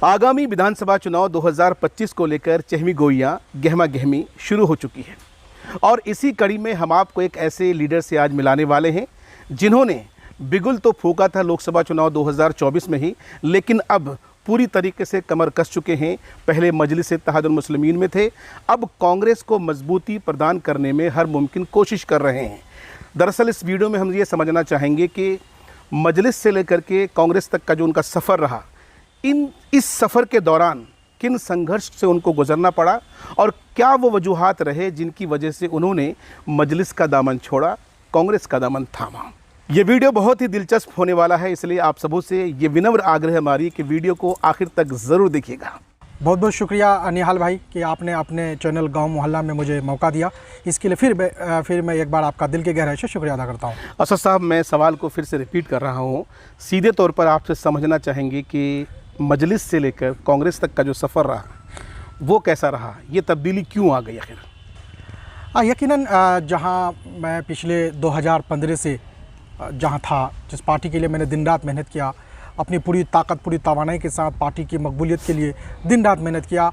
आगामी विधानसभा चुनाव 2025 को लेकर चहमी गोइयां गहमा गहमी शुरू हो चुकी है और इसी कड़ी में हम आपको एक ऐसे लीडर से आज मिलाने वाले हैं जिन्होंने बिगुल तो फूंका था लोकसभा चुनाव 2024 में ही, लेकिन अब पूरी तरीके से कमर कस चुके हैं। पहले मजलिस इत्तेहादुल मुस्लिमीन में थे, अब कांग्रेस को मजबूती प्रदान करने में हर मुमकिन कोशिश कर रहे हैं। दरअसल इस वीडियो में हम ये समझना चाहेंगे कि मजलिस से लेकर के कांग्रेस तक का जो उनका सफ़र रहा, इस सफ़र के दौरान किन संघर्ष से उनको गुजरना पड़ा और क्या वो वजूहात रहे जिनकी वजह से उन्होंने मजलिस का दामन छोड़ा, कांग्रेस का दामन थामा। ये वीडियो बहुत ही दिलचस्प होने वाला है, इसलिए आप सबों से ये विनम्र आग्रह हमारी कि वीडियो को आखिर तक ज़रूर देखिएगा। बहुत बहुत शुक्रिया निहाल भाई कि आपने अपने चैनल गांव मोहल्ला में मुझे मौका दिया। इसके लिए फिर मैं एक बार आपका दिल के गहराई से शुक्रिया अदा करता हूं। असद साहब, मैं सवाल को फिर से रिपीट कर रहा हूं। सीधे तौर पर आपसे समझना चाहेंगे कि मजलिस से लेकर कांग्रेस तक का जो सफ़र रहा वो कैसा रहा, ये तब्दीली क्यों आ गई आखिर? यकीनन जहां मैं पिछले 2015 से जहां था, जिस पार्टी के लिए मैंने दिन रात मेहनत किया, अपनी पूरी ताकत पूरी तवानाई के साथ पार्टी की मकबूलियत के लिए दिन रात मेहनत किया।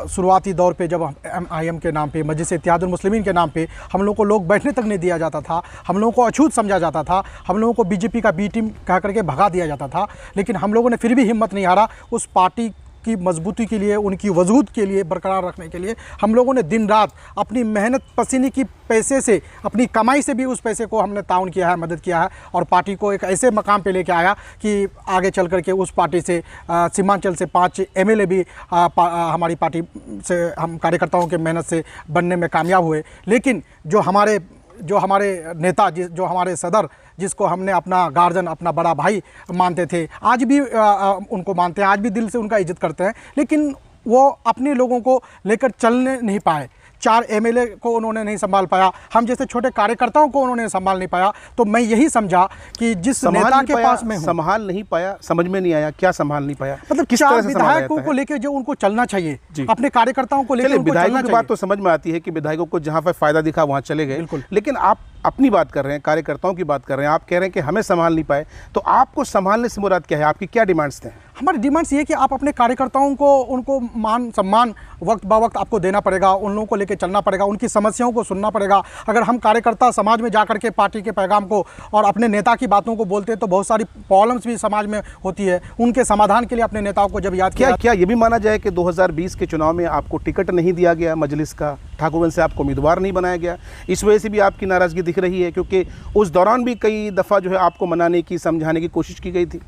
शुरुआती दौर पे जब MIM के नाम पे, मजलिस इत्तेहादुल मुस्लिमीन के नाम पे हम लोगों को लोग बैठने तक नहीं दिया जाता था, हम लोगों को अछूत समझा जाता था, हम लोगों को BJP का B टीम कह करके भगा दिया जाता था। लेकिन हम लोगों ने फिर भी हिम्मत नहीं हारा। उस पार्टी की मजबूती के लिए, उनकी वजूद के लिए बरकरार रखने के लिए हम लोगों ने दिन रात अपनी मेहनत पसीने की पैसे से, अपनी कमाई से भी उस पैसे को हमने ताउन किया है, मदद किया है और पार्टी को एक ऐसे मकाम पे लेके आया कि आगे चल करके उस पार्टी से सीमांचल से 5 MLA भी हमारी पार्टी से, हम कार्यकर्ताओं के मेहनत से बनने में कामयाब हुए। लेकिन जो हमारे नेता, जो हमारे सदर, जिसको हमने अपना गार्जियन, अपना बड़ा भाई मानते थे, आज भी उनको मानते हैं, आज भी दिल से उनका इज्जत करते हैं, लेकिन वो अपने लोगों को लेकर चलने नहीं पाए। 4 MLA को उन्होंने नहीं संभाल पाया, हम जैसे छोटे कार्यकर्ताओं को उन्होंने संभाल नहीं पाया। तो मैं यही समझा कि जिस नेता के पास मैं हूं, संभाल नहीं पाया, समझ में नहीं आया क्या संभाल नहीं पाया, मतलब किस तरह से विधायकों को लेकर जो उनको चलना चाहिए, अपने कार्यकर्ताओं को लेकर विधायकों की बात तो समझ में आती है कि विधायकों को जहां पर फायदा दिखा वहां चले गए, लेकिन आप अपनी बात कर रहे हैं, कार्यकर्ताओं की बात कर रहे हैं, आप कह रहे हैं कि हमें संभाल नहीं पाए। तो आपको संभालने से मुराद क्या है, आपकी क्या डिमांड्स थे? हमारी डिमांड्स ये कि आप अपने कार्यकर्ताओं को, उनको मान सम्मान वक्त ब वक्त आपको देना पड़ेगा, उन लोगों को लेकर चलना पड़ेगा, उनकी समस्याओं को सुनना पड़ेगा। अगर हम कार्यकर्ता समाज में जाकर के पार्टी के पैगाम को और अपने नेता की बातों को बोलते हैं तो बहुत सारी प्रॉब्लम्स भी समाज में होती है। उनके समाधान के लिए अपने नेताओं को जब याद किया, क्या ये भी माना जाए कि 2020 के चुनाव में आपको टिकट नहीं दिया गया मजलिस का, ठाकुरगंज से आपको उम्मीदवार नहीं बनाया गया, इस वजह से भी आपकी नाराज़गी दिख रही है? क्योंकि उस दौरान भी कई दफ़ा जो है आपको मनाने की, समझाने की कोशिश की गई थी।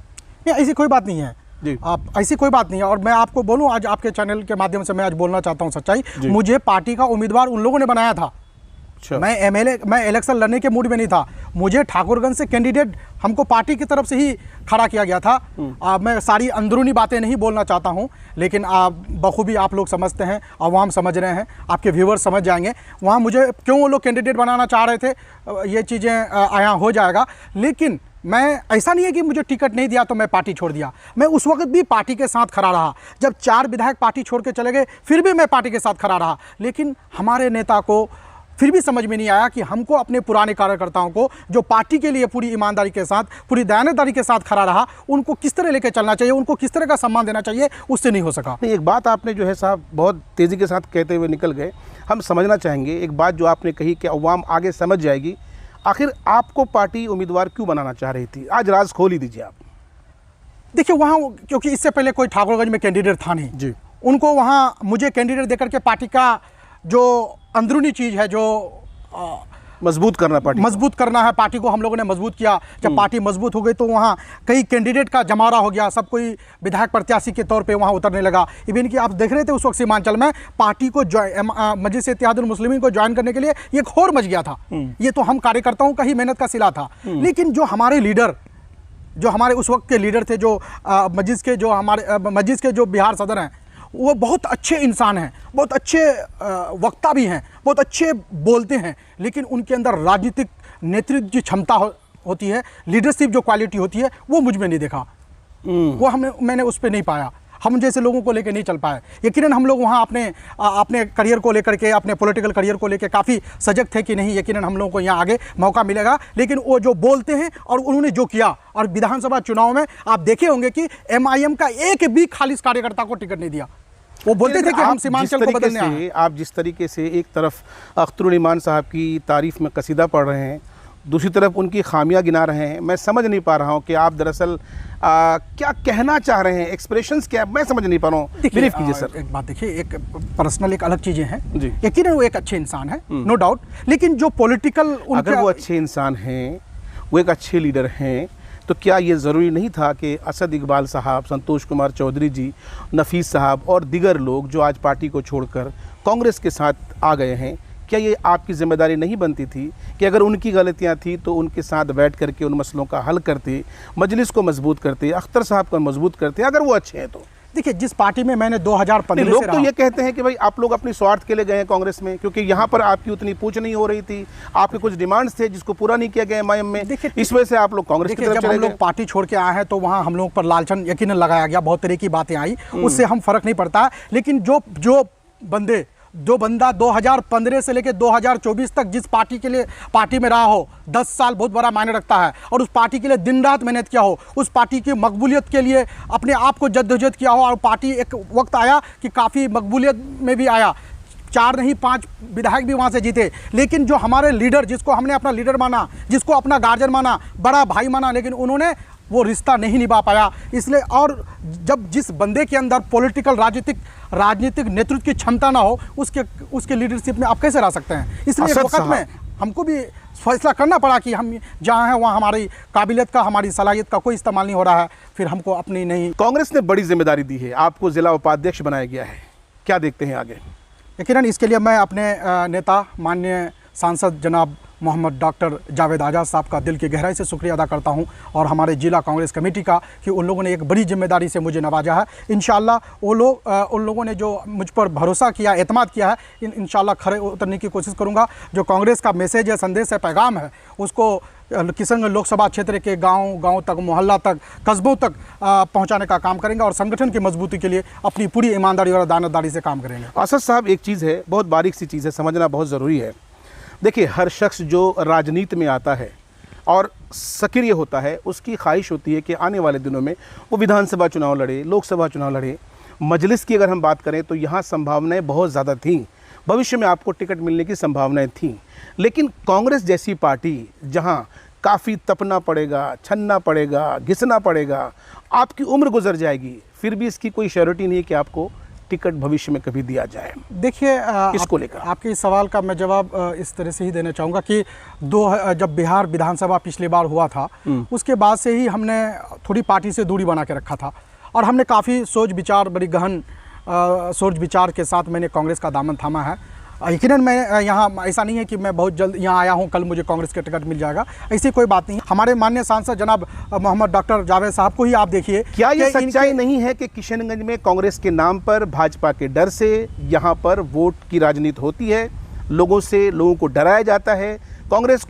ऐसी कोई बात नहीं है जी, आप ऐसी कोई बात नहीं है। और मैं आपको बोलूं, आज आपके चैनल के माध्यम से मैं आज बोलना चाहता हूं सच्चाई, मुझे पार्टी का उम्मीदवार उन लोगों ने बनाया था। मैं इलेक्शन लड़ने के मूड में नहीं था। मुझे ठाकुरगंज से कैंडिडेट हमको पार्टी की तरफ से ही खड़ा किया गया था। मैं सारी अंदरूनी बातें नहीं बोलना चाहता हूं, लेकिन बखूबी आप लोग समझते हैं, अवाम समझ रहे हैं, आपके व्यूवर्स समझ जाएंगे वहाँ मुझे क्यों वो लोग कैंडिडेट बनाना चाह रहे थे। ये चीज़ें यहाँ हो जाएगा। लेकिन मैं, ऐसा नहीं है कि मुझे टिकट नहीं दिया तो मैं पार्टी छोड़ दिया। मैं उस वक्त भी पार्टी के साथ खड़ा रहा। जब 4 विधायक पार्टी छोड़ के चले गए फिर भी मैं पार्टी के साथ खड़ा रहा। लेकिन हमारे नेता को फिर भी समझ में नहीं आया कि हमको अपने पुराने कार्यकर्ताओं को, जो पार्टी के लिए पूरी ईमानदारी के साथ, पूरी दयानतदारी के साथ खड़ा रहा, उनको किस तरह लेकर चलना चाहिए, उनको किस तरह का सम्मान देना चाहिए, उससे नहीं हो सका। एक बात आपने जो है साहब बहुत तेज़ी के साथ कहते हुए निकल गए। हम समझना चाहेंगे एक बात जो आपने कही कि अवाम आगे समझ जाएगी, आखिर आपको पार्टी उम्मीदवार क्यों बनाना चाह रही थी? आज राज खोल ही दीजिए आप। देखिए, वहाँ क्योंकि इससे पहले कोई ठाकुरगंज में कैंडिडेट था नहीं जी, उनको वहाँ मुझे कैंडिडेट देकर के पार्टी का जो अंदरूनी चीज़ है, जो मजबूत करना है पार्टी को, हम लोगों ने मजबूत किया। जब पार्टी मजबूत हो गई तो वहाँ कई कैंडिडेट का जमावड़ा हो गया, सब कोई विधायक प्रत्याशी के तौर पे वहाँ उतरने लगा। इवन कि आप देख रहे थे उस वक्त सीमांचल में पार्टी को मजलिस इत्तेहादुल मुस्लिमीन को ज्वाइन करने के लिए एक होड़ मच गया था। ये तो हम कार्यकर्ताओं का ही मेहनत का सिला था। लेकिन जो हमारे लीडर, जो हमारे उस वक्त के लीडर थे, जो मजलिस के जो बिहार सदर हैं, वो बहुत अच्छे इंसान हैं, बहुत अच्छे वक्ता भी हैं, बहुत अच्छे बोलते हैं, लेकिन उनके अंदर राजनीतिक नेतृत्व की क्षमता होती है, लीडरशिप जो क्वालिटी होती है, वो मुझ में नहीं देखा। वो मैंने उस पर नहीं पाया। हम जैसे लोगों को लेकर नहीं चल पाए। यकीनन हम लोग वहाँ अपने करियर को लेकर के, अपने पॉलिटिकल करियर को लेकर काफ़ी सजग थे कि नहीं, यकीनन हम लोगों को यहाँ आगे मौका मिलेगा। लेकिन वो जो बोलते हैं और उन्होंने जो किया, और विधानसभा चुनाव में आप देखे होंगे कि MIM का एक भी खालिश कार्यकर्ता को टिकट नहीं दिया। वो बोलते थे कि हम सीमांचल को बदलने आए। आप जिस तरीके से एक तरफ अख्तरुल ईमान साहब की तारीफ में कसीदा पढ़ रहे हैं, दूसरी तरफ उनकी खामियां गिना रहे हैं, मैं समझ नहीं पा रहा हूं कि आप दरअसल क्या कहना चाह रहे हैं, एक्सप्रेशंस क्या, मैं समझ नहीं पा रहा हूं। ब्रीफ कीजिए सर। एक बात देखिए, एक पर्सनल एक अलग चीज़ें हैं जी। यकीनन वो एक अच्छे इंसान है, नो डाउट, लेकिन जो पॉलिटिकल, अगर वो अच्छे इंसान हैं, वो एक अच्छे लीडर हैं, तो क्या ये ज़रूरी नहीं था कि असद इकबाल साहब, संतोष कुमार चौधरी जी, नफीस साहब और दिगर लोग जो आज पार्टी को छोड़कर कांग्रेस के साथ आ गए हैं, क्या ये आपकी जिम्मेदारी नहीं बनती थी कि अगर उनकी गलतियां थी तो उनके साथ बैठ करके उन मसलों का हल करते, मजलिस को मजबूत करते, अख्तर साहब को मजबूत करते, अगर वो अच्छे हैं तो? देखिए, जिस पार्टी में मैंने 2015 लोग तो ये कहते हैं कि भाई आप लोग अपनी स्वार्थ के लिए गए हैं कांग्रेस में, क्योंकि यहाँ पर आपकी उतनी पूछ नहीं हो रही थी, आपके कुछ डिमांड्स थे जिसको पूरा नहीं किया गया MIM में, इस वजह से आप लोग कांग्रेस की तरफ जब चले हम लोग गए। पार्टी छोड़ के आए हैं तो वहाँ हम लोग पर लालचन यकीनन लगाया गया, बहुत तरह की बातें आई, उससे हम फर्क नहीं पड़ता। लेकिन जो बंदा 2015 से लेकर 2024 तक जिस पार्टी में रहा हो, 10 साल बहुत बड़ा मायने रखता है, और उस पार्टी के लिए दिन रात मेहनत किया हो, उस पार्टी की मकबूलियत के लिए अपने आप को जद्दोजहद किया हो, और पार्टी एक वक्त आया कि काफ़ी मकबूलियत में भी आया, 4 नहीं 5 विधायक भी वहाँ से जीते। लेकिन जो हमारे लीडर, जिसको हमने अपना लीडर माना, जिसको अपना गार्जियन माना, बड़ा भाई माना, लेकिन उन्होंने वो रिश्ता नहीं निभा पाया। इसलिए, और जब जिस बंदे के अंदर पॉलिटिकल राजनीतिक नेतृत्व की क्षमता ना हो, उसके लीडरशिप में आप कैसे रह सकते हैं? इसलिए वक्त में हमको भी फैसला करना पड़ा कि हम जहाँ हैं वहाँ हमारी काबिलियत का, हमारी सलाहियत का कोई इस्तेमाल नहीं हो रहा है, फिर हमको अपनी नहीं। कांग्रेस ने बड़ी जिम्मेदारी दी है, आपको जिला उपाध्यक्ष बनाया गया है, क्या देखते हैं आगे? यकीनन इसके लिए मैं अपने नेता माननीय सांसद जनाब मोहम्मद डॉक्टर जावेद आज़ाद साहब का दिल की गहराई से शुक्रिया अदा करता हूं, और हमारे जिला कांग्रेस कमेटी का कि उन लोगों ने एक बड़ी जिम्मेदारी से मुझे नवाजा है। इंशाल्लाह उन लोगों ने जो मुझ पर भरोसा किया, एतमाद किया है, इंशाल्लाह खरे उतरने की कोशिश करूंगा। जो कांग्रेस का मैसेज है, संदेश है, पैगाम है, उसको किशनगंज लोकसभा क्षेत्र के गांव तक, मोहल्ला तक, कस्बों तक पहुंचाने का काम करेंगे, और संगठन की मजबूती के लिए अपनी पूरी ईमानदारी और दानतदारी से काम करेंगे। असद साहब, एक चीज़ है, बहुत बारीक सी चीज़ है, समझना बहुत ज़रूरी है। देखिए, हर शख्स जो राजनीति में आता है और सक्रिय होता है, उसकी ख्वाहिश होती है कि आने वाले दिनों में वो विधानसभा चुनाव लड़े, लोकसभा चुनाव लड़े। मजलिस की अगर हम बात करें तो यहाँ संभावनाएं बहुत ज़्यादा थीं, भविष्य में आपको टिकट मिलने की संभावनाएं थीं। लेकिन कांग्रेस जैसी पार्टी जहाँ काफ़ी तपना पड़ेगा, छनना पड़ेगा, घिसना पड़ेगा, आपकी उम्र गुजर जाएगी, फिर भी इसकी कोई श्योरिटी नहीं है कि आपको टिकट भविष्य में कभी दिया जाए। देखिए, इसको लेकर आपके इस सवाल का मैं जवाब इस तरह से ही देना चाहूँगा कि जब बिहार विधानसभा पिछली बार हुआ था, उसके बाद से ही हमने थोड़ी पार्टी से दूरी बना के रखा था, और हमने काफ़ी सोच विचार, बड़ी गहन सोच विचार के साथ मैंने कांग्रेस का दामन थामा है। यकीनन मैं यहाँ, ऐसा नहीं है कि मैं बहुत जल्द यहाँ आया हूँ, कल मुझे कांग्रेस का टिकट मिल जाएगा, ऐसी कोई बात नहीं है। हमारे माननीय सांसद जनाब मोहम्मद डॉक्टर जावेद साहब को ही आप देखिए, क्या ये सच्चाई नहीं है कि किशनगंज में कांग्रेस के नाम पर, भाजपा के डर से यहाँ पर वोट की राजनीति होती है, लोगों को डराया जाता है, कांग्रेस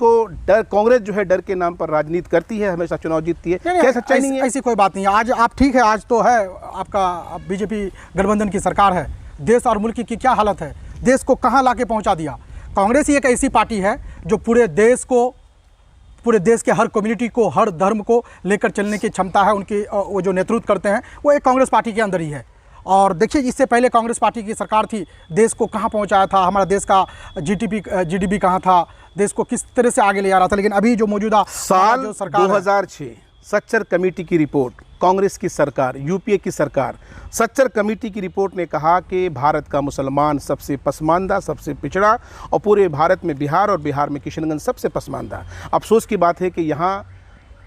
जो है डर के नाम पर राजनीति करती है, हमेशा चुनाव जीतती है? क्या सच्चाई नहीं है? ऐसी कोई बात नहीं है। आज आप ठीक है, आज तो है आपका बीजेपी गठबंधन की सरकार है, देश और मुल्क की क्या हालत है, देश को कहाँ लाके पहुँचा दिया। कांग्रेस ही एक ऐसी पार्टी है जो पूरे देश के हर कम्युनिटी को, हर धर्म को लेकर चलने की क्षमता है उनकी। वो जो नेतृत्व करते हैं वो एक कांग्रेस पार्टी के अंदर ही है। और देखिए, इससे पहले कांग्रेस पार्टी की सरकार थी, देश को कहाँ पहुँचाया था, हमारा देश का GDP कहाँ था, देश को किस तरह से आगे ले जा रहा था। लेकिन अभी जो मौजूदा साल 2006 सच्चर कमेटी की रिपोर्ट, कांग्रेस की सरकार, यूपीए की सरकार, सच्चर कमेटी की रिपोर्ट ने कहा कि भारत का मुसलमान सबसे पसमानदा, सबसे पिछड़ा, और पूरे भारत में बिहार, और बिहार में किशनगंज सबसे पसमानदा। अफसोस की बात है कि यहाँ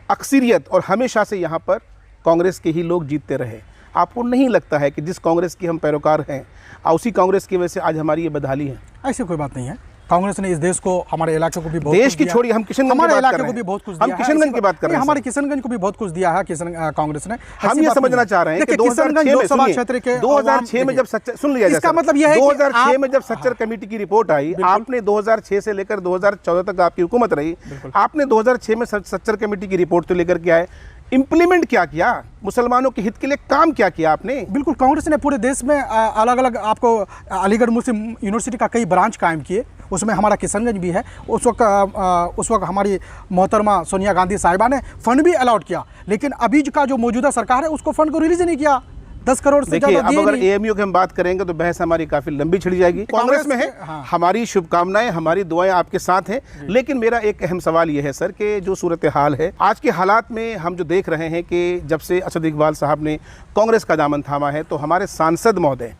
अक्सरियत और हमेशा से यहाँ पर कांग्रेस के ही लोग जीतते रहे। आपको नहीं लगता है कि जिस कांग्रेस की हम पैरोकार हैं, उसी कांग्रेस की वजह से आज हमारी ये बदहाली है? ऐसी कोई बात नहीं है। कांग्रेस ने इस देश को, हमारे इलाके को भी बहुत, देश की छोड़िए, हम किशनगंज हमारे की बात इलाके कर को रहे भी हैं। बहुत कुछ दिया है। हम किशनगंज की बात कर रहे हैं। हमारे किशनगंज को भी बहुत कुछ दिया है कांग्रेस ने। हम ये समझना चाह रहे हैं कि 2006 लोकसभा क्षेत्र के 2006 में जब सच्चर, सुन लिया, इसका मतलब यह है कि 2006 में जब सच्चर कमेटी की रिपोर्ट आई, आपने 2006 से लेकर 2014 तक आपकी हुकूमत रही, आपने 2006 में सच्चर कमेटी की रिपोर्ट तो लेकर के आए, इम्प्लीमेंट क्या किया, मुसलमानों के हित के लिए काम क्या किया आपने? बिल्कुल, कांग्रेस ने पूरे देश में अलग अलग, आपको अलीगढ़ मुस्लिम यूनिवर्सिटी का कई ब्रांच कायम किए, उसमें हमारा किशनगंज भी है। उस वक्त हमारी मोहतरमा सोनिया गांधी साहिबा ने फंड भी अलॉट किया, लेकिन अभी का जो मौजूदा सरकार है उसको फंड को रिलीज नहीं किया। 10 करोड़ से देखिए, ज़्यादा अब दिए अगर नहीं। एएमयू की हम बात करेंगे तो बहस हमारी काफी लंबी छिड़ जाएगी। कांग्रेस में है, हाँ। हमारी शुभकामनाएं, हमारी दुआएं आपके साथ हैं। लेकिन मेरा एक अहम सवाल यह है सर कि जो सूरत हाल है आज के हालात में, हम जो देख रहे हैं कि जब से असद इकबाल साहब ने कांग्रेस का दामन थामा है तो हमारे सांसद महोदय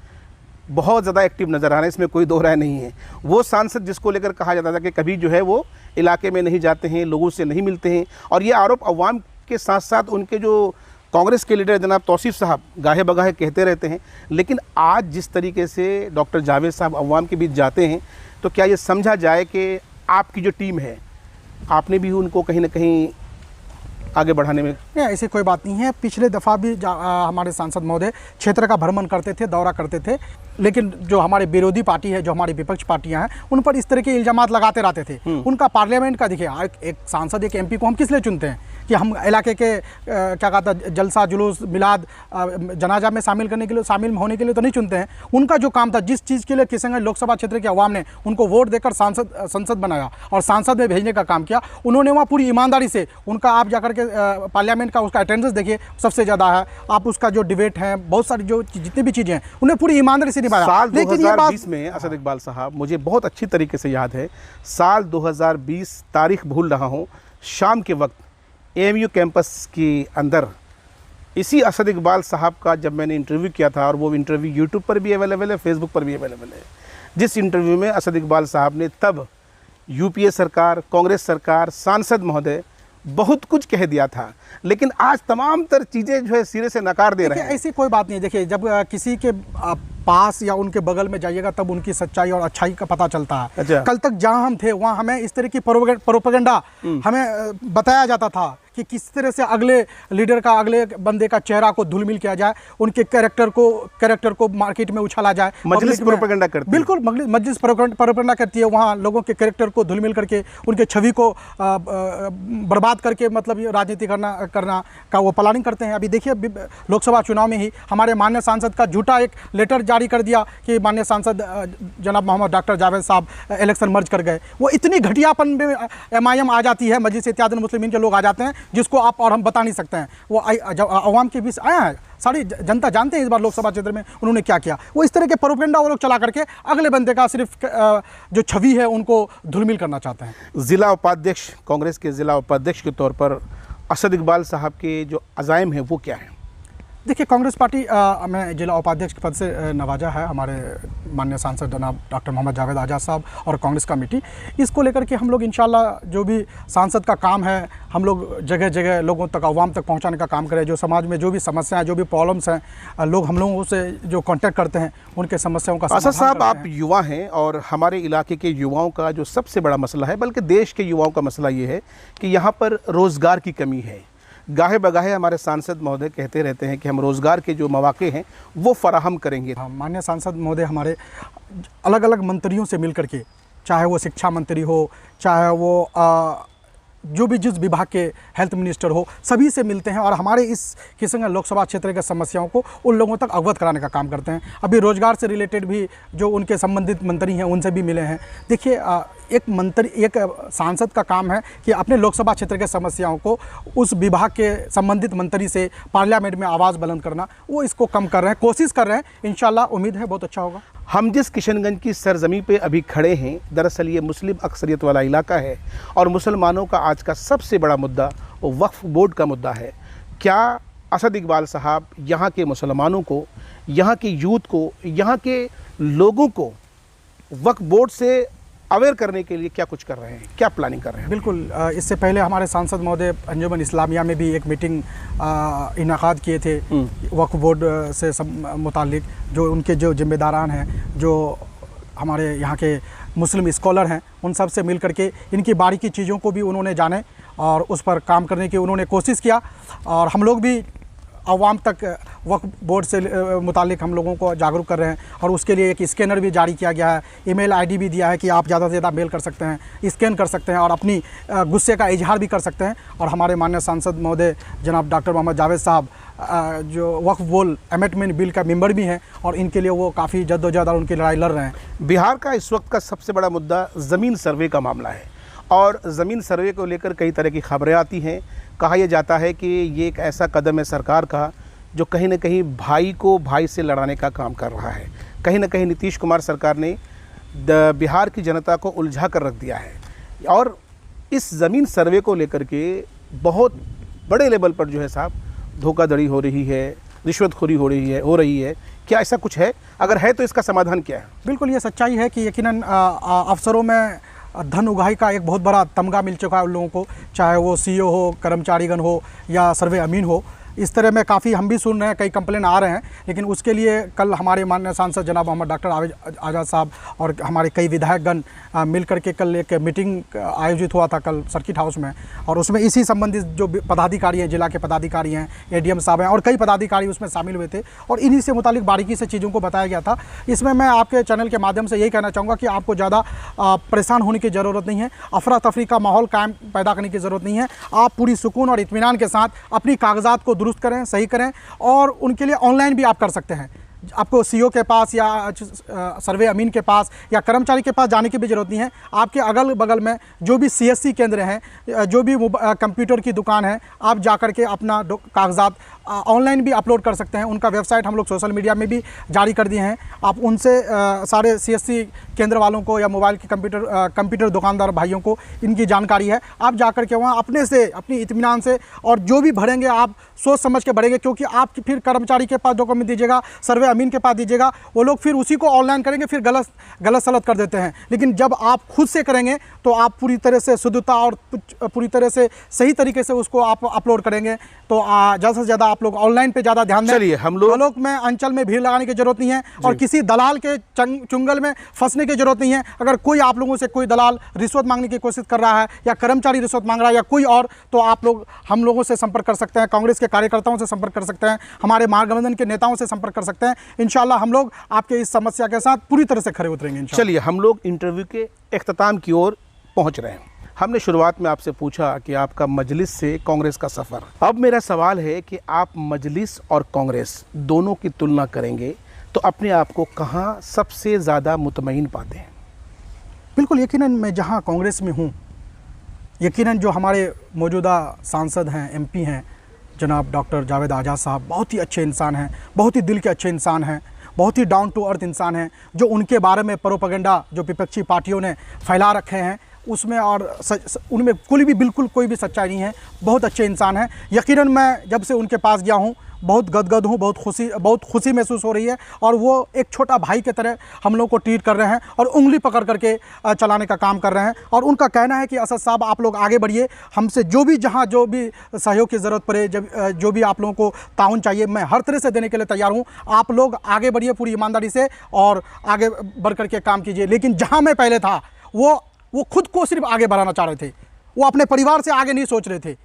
बहुत ज़्यादा एक्टिव नज़र आ रहे हैं, इसमें कोई दो राय नहीं है। वो सांसद जिसको लेकर कहा जाता था कि कभी जो है वो इलाके में नहीं जाते हैं, लोगों से नहीं मिलते हैं, और ये आरोप अवाम के साथ साथ उनके जो कांग्रेस के लीडर जनाब तौसीफ साहब गाहे बगाहे कहते रहते हैं। लेकिन आज जिस तरीके से डॉक्टर जावेद साहब अवाम के बीच जाते हैं, तो क्या ये समझा जाए कि आपकी जो टीम है, आपने भी उनको कहीं ना कहीं आगे बढ़ाने में? नहीं, ऐसी कोई बात नहीं है। पिछले दफ़ा भी हमारे सांसद महोदय क्षेत्र का भ्रमण करते थे, दौरा करते थे, लेकिन जो हमारे विरोधी पार्टी है, जो हमारी विपक्ष पार्टियां हैं, उन पर इस तरह के इल्जामात लगाते रहते थे। उनका पार्लियामेंट का देखिए, एक सांसद, एक एमपी को हम किस लिए चुनते हैं कि हम इलाके के क्या कहता है, जलसा जुलूस मिलाद जनाजा में शामिल होने के लिए तो नहीं चुनते हैं। उनका जो काम था, जिस चीज़ के लिए किशनगंज लोकसभा क्षेत्र के अवाम ने उनको वोट देकर संसद बनाया और सांसद में भेजने का काम किया, उन्होंने वहाँ पूरी ईमानदारी से उनका, आप जाकर के पार्लियामेंट का उसका अटेंडेंस देखिए, सबसे ज़्यादा है। आप उसका जो डिबेट है, बहुत सारी जो जितनी भी चीज़ें हैं, उन्हें पूरी ईमानदारी से निभाया। साल 2020 में असद इकबाल साहब, मुझे बहुत अच्छी तरीके से याद है, साल 2020, तारीख भूल रहा हूँ, शाम के वक्त एएमयू कैंपस के अंदर इसी असद इकबाल साहब का जब मैंने इंटरव्यू किया था, और वो इंटरव्यू यूट्यूब पर भी अवेलेबल है, फेसबुक पर भी अवेलेबल है, जिस इंटरव्यू में असद इकबाल साहब ने तब यूपीए सरकार, कांग्रेस सरकार, सांसद महोदय बहुत कुछ कह दिया था, लेकिन आज तमाम तर चीज़ें जो है सिरे से नकार दे रहे हैं। ऐसी कोई बात नहीं है। देखिए, जब किसी के पास या उनके बगल में जाइएगा तब उनकी सच्चाई और अच्छाई का पता चलता है। अच्छा। कल तक जहां हम थे वहां हमें इस तरह की प्रोपेगेंडा हमें बताया जाता था कि किस तरह से अगले लीडर का, अगले बंदे का चेहरा को धूलमिल किया जाए, उनके कैरेक्टर को मार्केट में उछाला जाए। मजलिस प्रोपेगेंडा करती है। बिल्कुल, मजलिस प्रोपेगेंडा करती है। वहाँ लोगों के कैरेक्टर को धूलमिल करके, उनके छवि को बर्बाद करके, मतलब ये राजनीति करना का वो प्लानिंग करते हैं। अभी देखिए, लोकसभा चुनाव में ही हमारे माननीय सांसद का झूठा एक लेटर जारी कर दिया कि माननीय सांसद जनाब मोहम्मद डॉक्टर जावेद साहब इलेक्शन मर्ज कर गए। वो इतनी घटियापन में MIM आ जाती है, मजलिस इत्तेहादुल मुस्लिमीन के लोग आ जाते हैं, जिसको आप और हम बता नहीं सकते हैं। वो जब अवाम के बीच आया है, सारी जनता जानते हैं इस बार लोकसभा क्षेत्र में उन्होंने क्या किया। वो इस तरह के प्रोपेगेंडा वो लोग चला करके अगले बंदे का सिर्फ जो छवि है उनको धूलमिल करना चाहते हैं। ज़िला उपाध्यक्ष, कांग्रेस के ज़िला उपाध्यक्ष के तौर पर असद इकबाल साहब के जो अज़ाइम हैं वो क्या हैं? देखिए, कांग्रेस पार्टी में जिला उपाध्यक्ष के पद से नवाजा है हमारे माननीय सांसद जनाब डॉक्टर मोहम्मद जावेद आज़ाद साहब और कांग्रेस कमेटी। इसको लेकर के हम लोग इंशाल्लाह जो भी सांसद का काम है, हम लोग जगह जगह लोगों तक, अवाम तक पहुंचाने का काम करें। जो समाज में जो भी समस्याएं, जो भी प्रॉब्लम्स हैं, लोग हम लोगों से जो कांटेक्ट करते हैं, उनके समस्याओं का असद साहब, आप युवा हैं और हमारे इलाके के युवाओं का जो सबसे बड़ा मसला है, बल्कि देश के युवाओं का मसला ये है कि यहाँ पर रोज़गार की कमी है। गाहे बगाहे हमारे सांसद महोदय कहते रहते हैं कि हम रोज़गार के जो मौके हैं वो फराहम करेंगे। हाँ, माननीय सांसद महोदय हमारे अलग अलग मंत्रियों से मिलकर के, चाहे वो शिक्षा मंत्री हो, चाहे वो जो भी जिस विभाग के हेल्थ मिनिस्टर हो, सभी से मिलते हैं और हमारे इस किशनगंज लोकसभा क्षेत्र के समस्याओं को उन लोगों तक अवगत कराने का काम करते हैं। अभी रोज़गार से रिलेटेड भी जो उनके संबंधित मंत्री हैं उनसे भी मिले हैं। देखिए, एक सांसद का काम है कि अपने लोकसभा क्षेत्र के समस्याओं को उस विभाग के संबंधित मंत्री से पार्लियामेंट में आवाज़ बुलंद करना, वो इसको कम कर रहे हैं, कोशिश कर रहे हैं। इंशाल्लाह उम्मीद है बहुत अच्छा होगा। हम जिस किशनगंज की सरजमी पे अभी खड़े हैं, दरअसल ये मुस्लिम अक्सरियत वाला इलाका है और मुसलमानों का आज का सबसे बड़ा मुद्दा वो वक्फ बोर्ड का मुद्दा है। क्या असद इकबाल साहब यहाँ के मुसलमानों को, यहाँ के यूथ को, यहाँ के लोगों को वक्फ बोर्ड से अवेयर करने के लिए क्या कुछ कर रहे हैं, क्या प्लानिंग कर रहे हैं? बिल्कुल, इससे पहले हमारे सांसद महोदय अंजुमन इस्लामिया में भी एक मीटिंग इनाकाद किए थे वक्फ बोर्ड से मुतालिक। जो उनके जो जिम्मेदारान हैं, जो हमारे यहाँ के मुस्लिम स्कॉलर हैं, उन सब से मिल करके इनकी बारीकी चीज़ों को भी उन्होंने जाने और उस पर काम करने की उन्होंने कोशिश किया। और हम लोग भी आवाम तक वक्फ बोर्ड से मुतालिक हम लोगों को जागरूक कर रहे हैं। और उसके लिए एक स्कैनर भी जारी किया गया है, ईमेल आईडी भी दिया है कि आप ज़्यादा से ज़्यादा मेल कर सकते हैं, स्कैन कर सकते हैं और अपनी गुस्से का इजहार भी कर सकते हैं। और हमारे माननीय सांसद महोदय जनाब डॉक्टर मोहम्मद जावेद साहब जो वक्फ बोर्ड अमेंडमेंट बिल का मेंबर भी हैं और इनके लिए वो काफ़ी जद्दोजहद और उनकी लड़ाई लड़ रहे हैं। बिहार का इस वक्त का सबसे बड़ा मुद्दा ज़मीन सर्वे का मामला है और ज़मीन सर्वे को लेकर कई तरह की खबरें आती हैं। कहा यह जाता है कि ये एक ऐसा कदम है सरकार का जो कहीं न कहीं भाई को भाई से लड़ाने का काम कर रहा है। कहीं न कहीं नीतीश कुमार सरकार ने बिहार की जनता को उलझा कर रख दिया है और इस ज़मीन सर्वे को लेकर के बहुत बड़े लेवल पर जो है साहब धोखाधड़ी हो रही है, रिश्वतखोरी हो रही है। क्या ऐसा कुछ है? अगर है तो इसका समाधान क्या है? बिल्कुल ये सच्चाई है कि यकीनन अफसरों में धन उगाही का एक बहुत बड़ा तमगा मिल चुका है उन लोगों को, चाहे वो सीईओ हो, कर्मचारीगण हो या सर्वे अमीन हो। इस तरह में काफ़ी हम भी सुन रहे हैं, कई कंप्लेन आ रहे हैं। लेकिन उसके लिए कल हमारे माननीय सांसद जनाब मोहम्मद डॉक्टर आज़ाद साहब और हमारे कई विधायकगण मिल करके कल एक मीटिंग आयोजित हुआ था कल सर्किट हाउस में। और उसमें इसी संबंधित जो पदाधिकारी हैं, जिला के पदाधिकारी हैं, एडीएम साहब हैं और कई पदाधिकारी उसमें शामिल हुए थे और इन्हीं से मुतालिक बारीकी से चीज़ों को बताया गया था। इसमें मैं आपके चैनल के माध्यम से यही कहना चाहूँगा कि आपको ज़्यादा परेशान होने की ज़रूरत नहीं है, अफरा तफरी का माहौल कायम पैदा करने की ज़रूरत नहीं है। आप पूरी सुकून और इत्मीनान के साथ अपनी कागजात को दुरुस्त करें, सही करें और उनके लिए ऑनलाइन भी आप कर सकते हैं। आपको सीईओ के पास या सर्वे अमीन के पास या कर्मचारी के पास जाने की भी ज़रूरत नहीं है। आपके अगल बगल में जो भी सीएससी केंद्र हैं, जो भी कंप्यूटर की दुकान है, आप जा कर के अपना कागजात ऑनलाइन भी अपलोड कर सकते हैं। उनका वेबसाइट हम लोग सोशल मीडिया में भी जारी कर दिए हैं। आप उनसे सारे सीएससी केंद्र वालों को या मोबाइल के कंप्यूटर दुकानदार भाइयों को इनकी जानकारी है। आप जा कर के वहाँ अपने से, अपनी इत्मीनान से और जो भी भरेंगे आप सोच समझ के भरेंगे, क्योंकि आप फिर कर्मचारी के पास डॉक्यूमेंट दीजिएगा, सर्वे अमीन के पास दीजिएगा, वो लोग फिर उसी को ऑनलाइन करेंगे, फिर गलत सलत कर देते हैं। लेकिन जब आप खुद से करेंगे तो आप पूरी तरह से शुद्धता और पूरी तरह से सही तरीके से उसको आप अपलोड करेंगे तो ज़्यादा से ज़्यादा आप लोग ऑनलाइन पे ज़्यादा ध्यान दें। चलिए हम लोग में अंचल में भीड़ लगाने की जरूरत नहीं है और किसी दलाल के चुंगल में फंसने की जरूरत नहीं है। अगर कोई आप लोगों से कोई दलाल रिश्वत मांगने की कोशिश कर रहा है या कर्मचारी रिश्वत मांग रहा है या कोई और, तो आप लोग हम लोगों से संपर्क कर सकते हैं, कांग्रेस के कार्यकर्ताओं से संपर्क कर सकते हैं, हमारे महागठबंधन के नेताओं से संपर्क कर सकते हैं। इंशाल्लाह हम लोग आपके इस समस्या के साथ पूरी तरह से खड़े उतरेंगे। चलिए हम लोग इंटरव्यू के इख्तिताम की ओर पहुंच रहे हैं। हमने शुरुआत में आपसे पूछा कि आपका मजलिस से कांग्रेस का सफ़र। अब मेरा सवाल है कि आप मजलिस और कांग्रेस दोनों की तुलना करेंगे तो अपने आप को कहाँ सबसे ज़्यादा मुतमईन पाते हैं? बिल्कुल, यकीनन मैं जहाँ कांग्रेस में हूँ, यकीनन जो हमारे मौजूदा सांसद हैं, एमपी हैं, जनाब डॉक्टर जावेद आज़ाद साहब बहुत ही अच्छे इंसान हैं, बहुत ही दिल के अच्छे इंसान हैं, बहुत ही डाउन टू अर्थ इंसान हैं। जो उनके बारे में प्रोपेगेंडा जो विपक्षी पार्टियों ने फैला रखे हैं उसमें और उनमें बिल्कुल कोई भी सच्चाई नहीं है। बहुत अच्छे इंसान हैं। यकीनन मैं जब से उनके पास गया हूँ बहुत गदगद हूँ, बहुत खुशी महसूस हो रही है और वो एक छोटा भाई की तरह हम लोग को ट्रीट कर रहे हैं और उंगली पकड़ करके चलाने का काम कर रहे हैं। और उनका कहना है कि असद साहब आप लोग आगे बढ़िए, हमसे जो भी जहाँ जो भी सहयोग की ज़रूरत पड़े, जो भी आप लोगों को ताउन चाहिए, मैं हर तरह से देने के लिए तैयार हूँ। आप लोग आगे बढ़िए पूरी ईमानदारी से और आगे बढ़ करके काम कीजिए। लेकिन जहाँ मैं पहले था वो खुद को सिर्फ आगे बढ़ाना चाह रहे थे, वो अपने परिवार से आगे नहीं सोच रहे थे।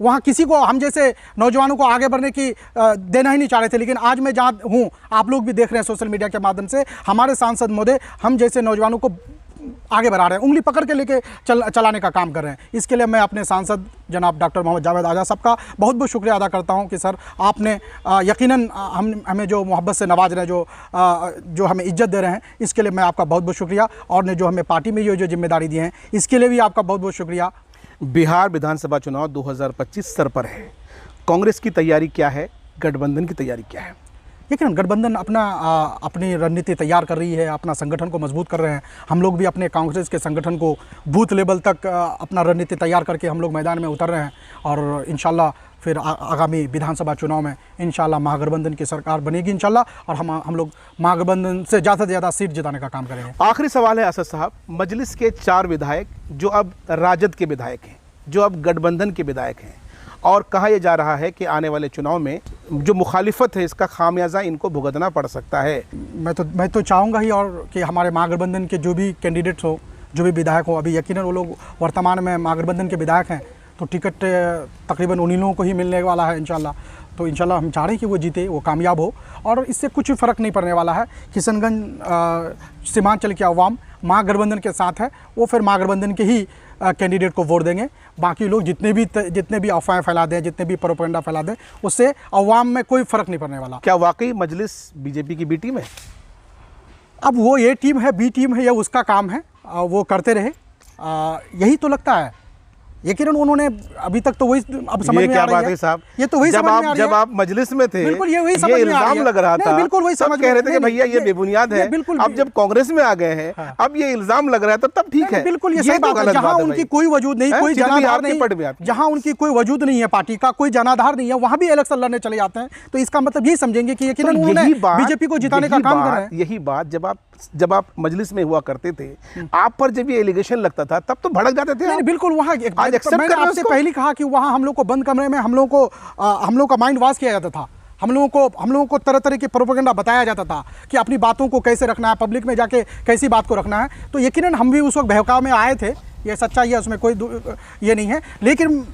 वहाँ किसी को, हम जैसे नौजवानों को आगे बढ़ने की देना ही नहीं चाह रहे थे। लेकिन आज मैं जहाँ हूँ, आप लोग भी देख रहे हैं सोशल मीडिया के माध्यम से, हमारे सांसद महोदय हम जैसे नौजवानों को आगे बढ़ा रहे हैं, उंगली पकड़ के लेके चलाने का काम कर रहे हैं। इसके लिए मैं अपने सांसद जनाब डॉक्टर मोहम्मद जावेद आज़ाद साहब का बहुत बहुत शुक्रिया अदा करता हूं कि सर आपने यकीनन हमें जो मोहब्बत से नवाज रहे हैं, जो हमें इज्जत दे रहे हैं, इसके लिए मैं आपका बहुत बहुत शुक्रिया। और ने जो हमें पार्टी में जो जिम्मेदारी दी है इसके लिए भी आपका बहुत बहुत शुक्रिया। बिहार विधानसभा चुनाव 2025 सर पर है, कांग्रेस की तैयारी क्या है, गठबंधन की तैयारी क्या है? लेकिन गठबंधन अपनी रणनीति तैयार कर रही है, अपना संगठन को मजबूत कर रहे हैं। हम लोग भी अपने कांग्रेस के संगठन को बूथ लेवल तक अपना रणनीति तैयार करके हम लोग मैदान में उतर रहे हैं और इंशाल्लाह फिर आगामी विधानसभा चुनाव में इंशाल्लाह महागठबंधन की सरकार बनेगी इंशाल्लाह, और हम लोग महागठबंधन से ज़्यादा से ज़्यादा सीट जिताने का काम करेंगे। आखिरी सवाल है असद साहब, मजलिस के 4 विधायक जो अब राजद के विधायक हैं, जो अब गठबंधन के विधायक हैं, और कहा यह जा रहा है कि आने वाले चुनाव में जो मुखालिफत है इसका खामियाजा इनको भुगतना पड़ सकता है। मैं तो चाहूँगा ही और कि हमारे महागठबंधन के जो भी कैंडिडेट्स हो, जो भी विधायक हो, अभी यकीनन वो लोग वर्तमान में महागठबंधन के विधायक हैं, तो टिकट तकरीबन उन्हीं लोगों को ही मिलने वाला है इंशाल्लाह। तो इंशाल्लाह हम चाह रहे हैं कि वो जीते, वो कामयाब हो, और इससे कुछ फ़र्क नहीं पड़ने वाला है। किशनगंज सीमांचल की आवाम महागठबंधन के साथ है, वो फिर महागठबंधन के ही कैंडिडेट को वोट देंगे। बाकी लोग जितने भी अफवाहें फैला दें, जितने भी प्रोपेगेंडा फैला दें, उससे अवाम में कोई फ़र्क नहीं पड़ने वाला। क्या वाकई मजलिस बीजेपी की बी टीम है? अब वो ए टीम है, बी टीम है, या उसका काम है, वो करते रहे, यही तो लगता है। यकीन उन्होंने अभी तक तो वही अब समझ में आ रही है साहब, ये तो वही समझ में आ रही है। जब आप मजलिस में थे, बिल्कुल ये वही समझ में आ रही है। इल्जाम लग रहा था, बिल्कुल वही समझ कह रहे थे कि भैया ये बेबुनियाद है। अब जब कांग्रेस में आ गए हैं, अब ये इल्जाम लग रहा है, तब ठीक है। बिल्कुल ये सही बात है। जहां उनकी कोई वजूद नहीं, कोई जनाधार नहीं, जहां उनकी कोई वजूद नहीं है, पार्टी का कोई जनाधार नहीं है, वहां भी इलेक्शन लड़ने चले जाते हैं। तो इसका मतलब यही समझेंगे कि यकीनन उन्होंने बीजेपी को जिताने का काम कर रहे हैं। यही बात जब आप मजलिस में हुआ करते थे, आप पर जब ये एलिगेशन लगता था, तब तो भड़क जाते थे। बिल्कुल, वहाँ मैंने आपसे पहले कहा कि वहाँ हम लोग को बंद कमरे में हम लोग का माइंड वॉश किया जाता था। हम लोगों को तरह तरह के प्रोपेगेंडा बताया जाता था कि अपनी बातों को कैसे रखना है, पब्लिक में जाके कैसी बात को रखना है। तो यकीनन हम भी उस वक्त बहकाव में आए थे, ये सच्चाई है, उसमें कोई ये नहीं है। लेकिन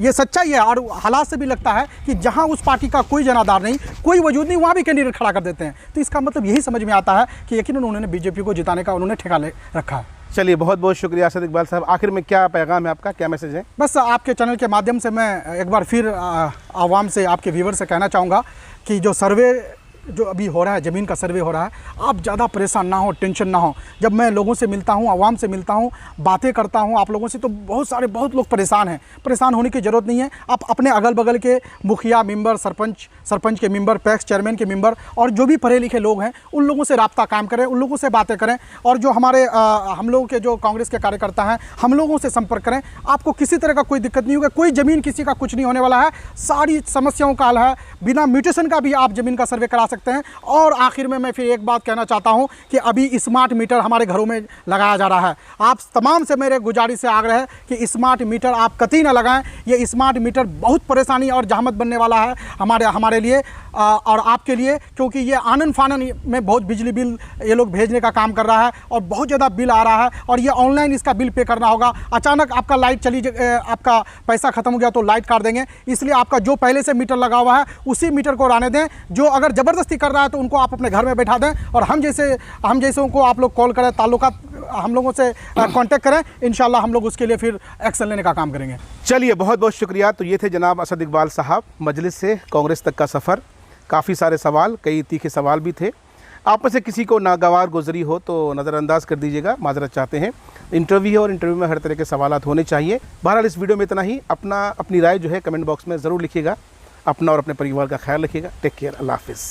ये सच्चाई है, और हालात से भी लगता है कि जहां उस पार्टी का कोई जनाधार नहीं, कोई वजूद नहीं, वहां भी कैंडिडेट खड़ा कर देते हैं। तो इसका मतलब यही समझ में आता है कि यकीनन उन्होंने बीजेपी को जिताने का उन्होंने ठेका ले रखा है। चलिए, बहुत बहुत शुक्रिया असद इकबाल साहब। आखिर में क्या पैगाम है आपका, क्या मैसेज है? बस आपके चैनल के माध्यम से मैं एक बार फिर आवाम से, आपके व्यूवर से कहना चाहूँगा कि जो सर्वे जो अभी हो रहा है, ज़मीन का सर्वे हो रहा है, आप ज़्यादा परेशान ना हो, टेंशन ना हो। जब मैं लोगों से मिलता हूँ, आवाम से मिलता हूँ, बातें करता हूँ आप लोगों से, तो बहुत लोग परेशान हैं। परेशान होने की ज़रूरत नहीं है। आप अपने अगल बगल के मुखिया मेंबर, सरपंच के मेंबर, पैक्स चेयरमैन के मेंबर, और जो भी पढ़े लिखे लोग हैं, उन लोगों से रब्ता कायम करें, उन लोगों से बातें करें, और जो हमारे हम लोगों के जो कांग्रेस के कार्यकर्ता हैं, हम लोगों से संपर्क करें। आपको किसी तरह का कोई दिक्कत नहीं होगा, कोई ज़मीन किसी का कुछ नहीं होने वाला है। सारी समस्याओं का हल है, बिना म्यूटेशन का भी आप ज़मीन का सर्वे करा सकते हैं। और आखिर में मैं फिर एक बात कहना चाहता हूं कि अभी स्मार्ट मीटर हमारे घरों में लगाया जा रहा है। आप तमाम से मेरे गुजारिश से आग्रह है कि स्मार्ट मीटर आप कतई ना लगाएं। ये स्मार्ट मीटर बहुत परेशानी और जहमत बनने वाला है हमारे लिए और आपके लिए, क्योंकि ये आनन फानन में बहुत बिजली बिल ये लोग भेजने का काम कर रहा है, और बहुत ज़्यादा बिल आ रहा है, और ये ऑनलाइन इसका बिल पे करना होगा। अचानक आपका लाइट आपका पैसा ख़त्म हो गया तो लाइट काट देंगे। इसलिए आपका जो पहले से मीटर लगा हुआ है उसी मीटर को रहने दें। जो अगर ज़बरदस्ती कर रहा है तो उनको आप अपने घर में बैठा दें, और हम जैसे को आप लोग कॉल करें, ताल्लुकात हम लोगों से कांटेक्ट करें। इंशाल्लाह हम लोग उसके लिए फिर एक्शन लेने का काम करेंगे। चलिए, बहुत बहुत शुक्रिया। तो ये थे जनाब असद इकबाल साहब। मजलिस से कांग्रेस तक का सफ़र, काफ़ी सारे सवाल, कई तीखे सवाल भी थे। आप में से किसी को नागवार गुजरी हो तो नज़रअंदाज कर दीजिएगा, माजरत चाहते हैं। इंटरव्यू है और इंटरव्यू में हर तरह के सवालात होने चाहिए। बहरहाल इस वीडियो में इतना ही। अपनी राय जो है कमेंट बॉक्स में ज़रूर लिखिएगा। अपना और अपने परिवार का ख्याल रखिएगा। Take care. अल्लाह हाफिज़।